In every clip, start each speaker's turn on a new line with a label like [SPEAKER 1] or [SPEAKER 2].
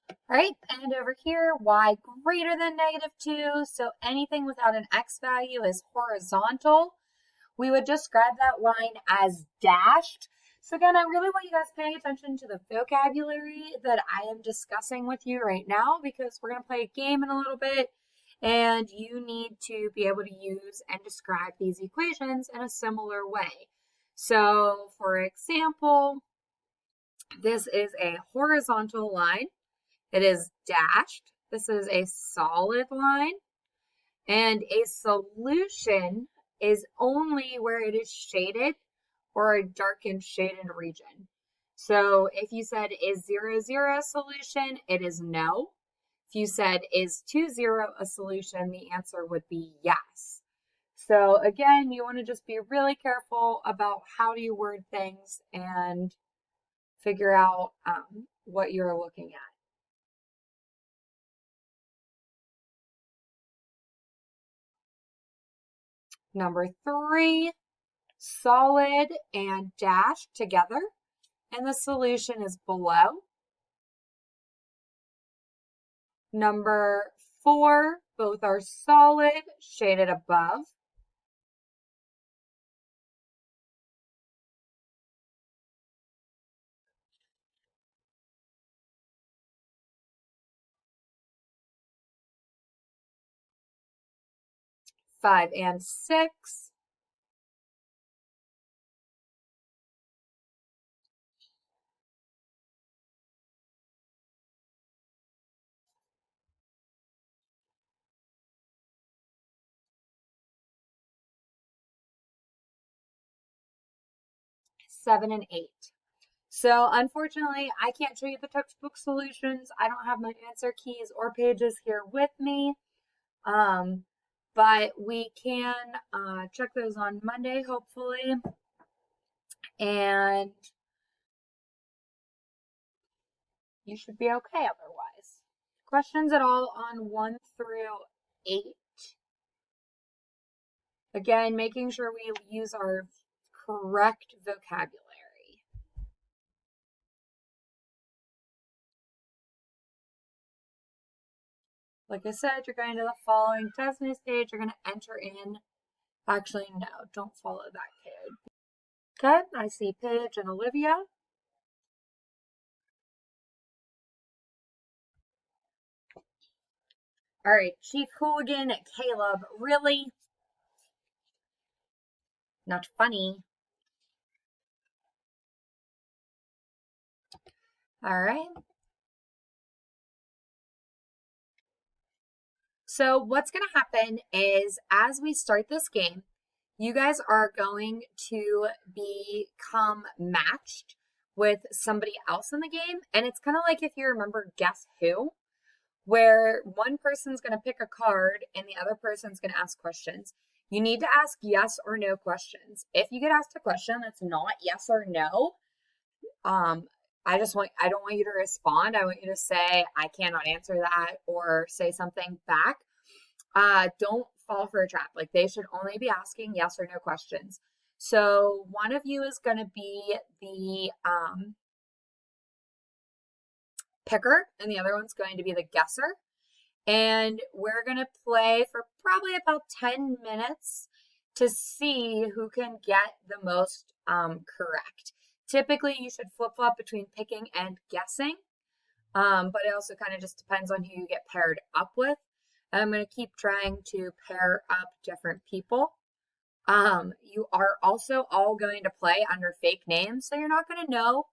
[SPEAKER 1] All right, and over here, y greater than -2. So anything without an x value is horizontal. We would describe that line as dashed. So again, I really want you guys paying attention to the vocabulary that I am discussing with you right now because we're going to play a game in a little bit and you need to be able to use and describe these equations in a similar way. So for example, this is a horizontal line. It is dashed. This is a solid line. And a solution is only where it is shaded or a darkened shaded region. So if you said is 0, 0 a solution, it is no. If you said is 2, 0 a solution, the answer would be yes. So again, you want to just be really careful about how do you word things and figure out what you're looking at. Number 3, solid and dashed together, and the solution is below. Number 4, both are solid, shaded above. Five and 6. Seven and 8. So unfortunately, I can't show you the textbook solutions. I don't have my answer keys or pages here with me. But we can check those on Monday, hopefully. And you should be okay otherwise. Questions at all on 1 through 8? Again, making sure we use our correct vocabulary. Like I said, you're going to the following test news page. You're going to enter in. Actually, no, don't follow that code. Okay, I see Paige and Olivia. All right, Chief Hooligan, Caleb. Really? Not funny. All right. So what's going to happen is as we start this game, you guys are going to become matched with somebody else in the game. And it's kind of like if you remember Guess Who, where one person's going to pick a card and the other person's going to ask questions. You need to ask yes or no questions. If you get asked a question that's not yes or no, I don't want you to respond. I want you to say, I cannot answer that, or say something back. Don't fall for a trap. Like they should only be asking yes or no questions. So one of you is going to be the picker and the other one's going to be the guesser. And we're going to play for probably about 10 minutes to see who can get the most correct. Typically, you should flip-flop between picking and guessing, but it also kind of just depends on who you get paired up with. I'm going to keep trying to pair up different people. You are also all going to play under fake names, so you're not going to know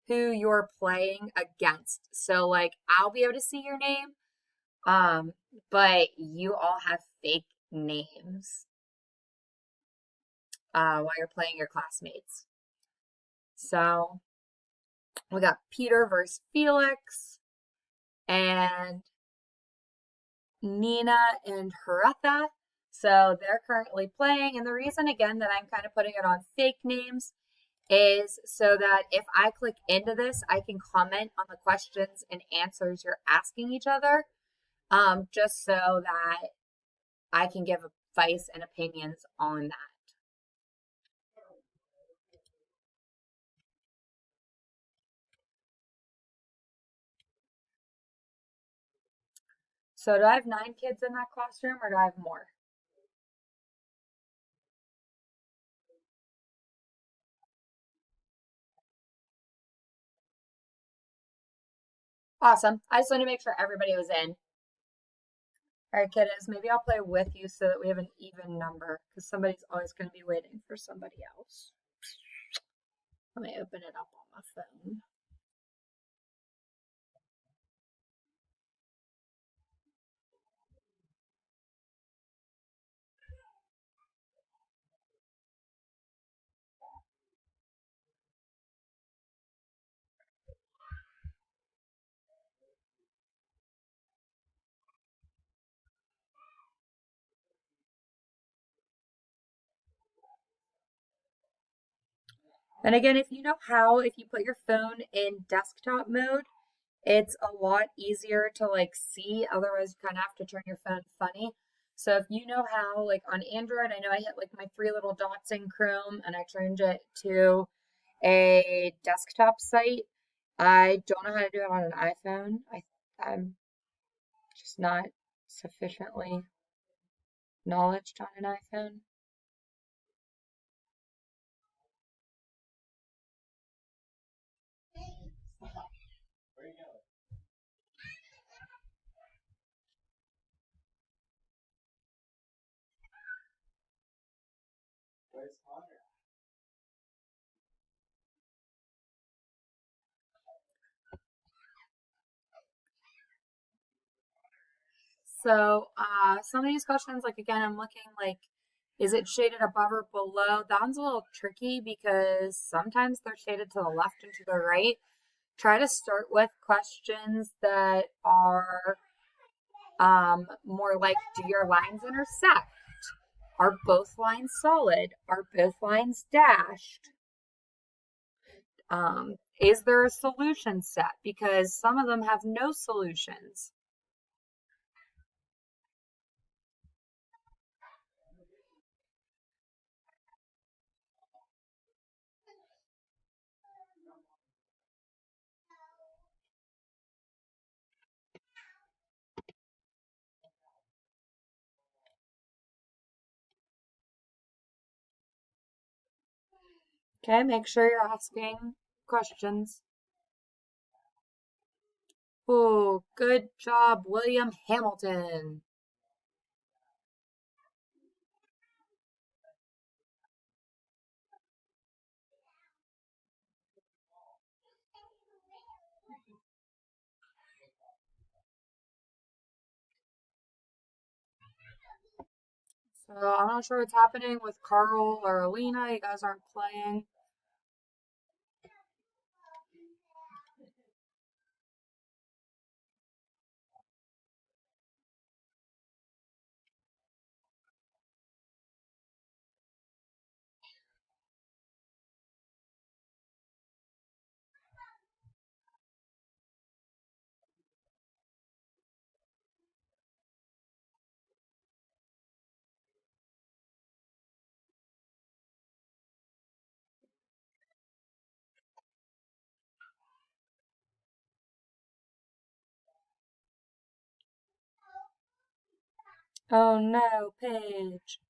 [SPEAKER 1] who you're playing against. So, like, I'll be able to see your name, but you all have fake names while you're playing your classmates. So we got Peter versus Felix and Nina and Haretha. So they're currently playing. And the reason, again, that I'm kind of putting it on fake names is so that if I click into this, I can comment on the questions and answers you're asking each other, just so that I can give advice and opinions on that. So do I have 9 kids in that classroom or do I have more? Awesome. I just wanted to make sure everybody was in. All right, kiddos, maybe I'll play with you so that we have an even number because somebody's always going to be waiting for somebody else. Let me open it up on my phone. And again, if you know how, if you put your phone in desktop mode, it's a lot easier to like see. Otherwise, you kind of have to turn your phone funny. So if you know how, like on Android, I know I hit like my 3 little dots in Chrome and I changed it to a desktop site. I don't know how to do it on an iPhone. I'm just not sufficiently knowledged on an iPhone. So some of these questions, like again, I'm looking like, is it shaded above or below? That one's a little tricky because sometimes they're shaded to the left and to the right. Try to start with questions that are more like, do your lines intersect? Are both lines solid? Are both lines dashed? Is there a solution set? Because some of them have no solutions. Okay, make sure you're asking questions. Oh, good job, William Hamilton. So I'm not sure what's happening with Carl or Alina. You guys aren't playing. Oh no, Paige.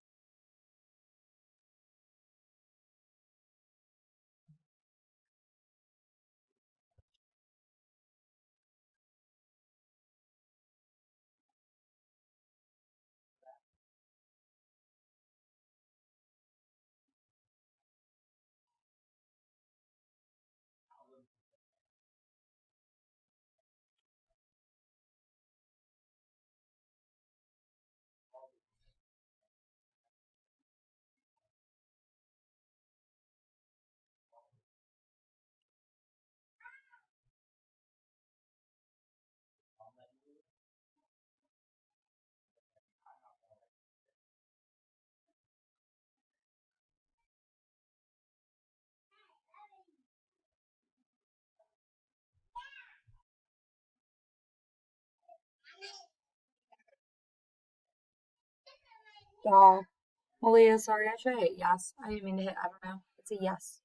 [SPEAKER 1] Malia, sorry, I should hit yes. I didn't mean to hit, I don't know. It's a yes.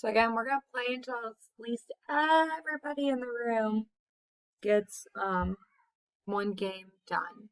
[SPEAKER 1] So again, we're gonna play until at least everybody in the room gets one game done.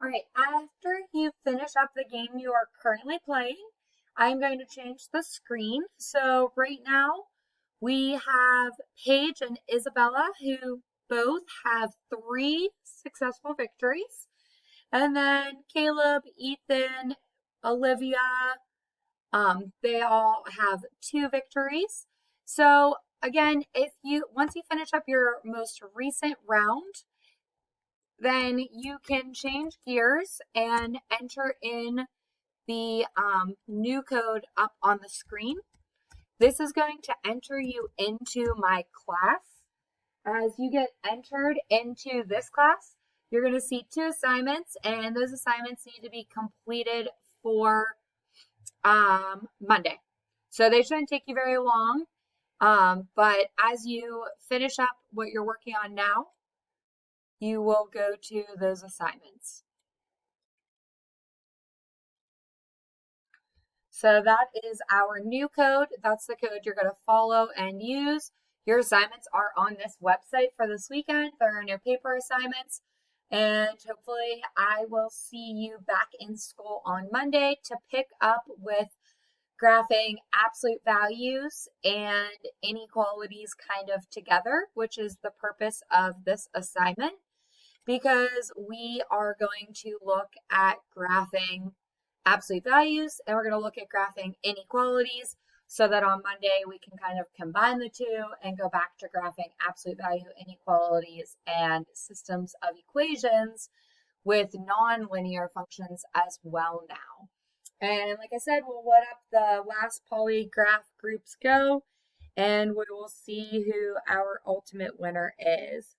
[SPEAKER 1] All right, after you finish up the game you are currently playing, I'm going to change the screen. So right now we have Paige and Isabella who both have 3 successful victories. And then Caleb, Ethan, Olivia, they all have 2 victories. So again, once you finish up your most recent round, then you can change gears and enter in the new code up on the screen. This is going to enter you into my class. As you get entered into this class, you're going to see 2 assignments, and those assignments need to be completed for Monday. So they shouldn't take you very long, but as you finish up what you're working on now, you will go to those assignments. So that is our new code. That's the code you're going to follow and use. Your assignments are on this website for this weekend. They're in your paper assignments. And hopefully I will see you back in school on Monday to pick up with graphing absolute values and inequalities kind of together, which is the purpose of this assignment, because we are going to look at graphing absolute values and we're going to look at graphing inequalities so that on Monday we can kind of combine the 2 and go back to graphing absolute value inequalities and systems of equations with nonlinear functions as well now. And like I said, we'll let up the last polygraph groups go and we will see who our ultimate winner is.